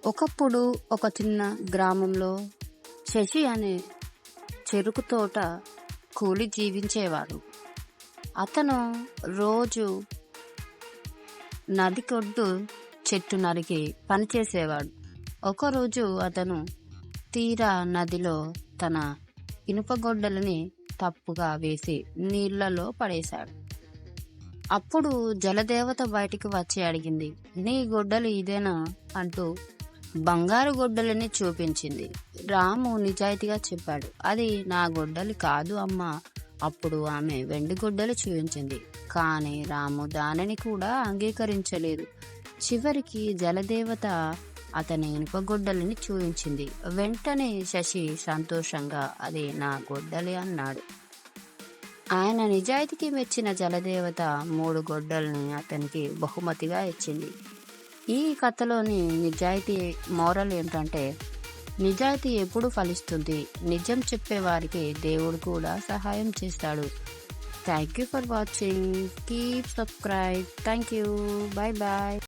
ఒకప్పుడు ఒక చిన్న గ్రామంలో శశి అనే చెరుకు తోట కూలి జీవించేవాడు. అతను రోజు నదికొడ్డు చెట్టు నరికి పనిచేసేవాడు. ఒకరోజు అతను తీరా నదిలో తన ఇనుప గొడ్డలిని తప్పుగా వేసి నీళ్లలో పడేశాడు. అప్పుడు జలదేవత బయటికి వచ్చి అడిగింది, నీ గొడ్డలి ఇదేనా అంటూ బంగారు గొడ్డలిని చూపించింది. రాము నిజాయితీగా చెప్పాడు, అది నా గొడ్డలి కాదు అమ్మా. అప్పుడు ఆమె వెండి గొడ్డలి చూపించింది. కానీ రాము దానిని కూడా అంగీకరించలేదు. చివరికి జలదేవత అతని ఇనుప గొడ్డలిని చూపించింది. వెంటనే శశి సంతోషంగా అది నా గొడ్డలి అన్నాడు. ఆయన నిజాయితీకి మెచ్చిన జలదేవత 3 గొడ్డల్ని అతనికి బహుమతిగా ఇచ్చింది. ఈ కథలోని నిజాయితీ మోరల్ ఏంటంటే, నిజాయితీ ఎప్పుడు ఫలిస్తుంది. నిజం చెప్పేవారికి దేవుడు కూడా సహాయం చేస్తాడు. Thank you for watching. Keep subscribe. Thank you. Bye bye.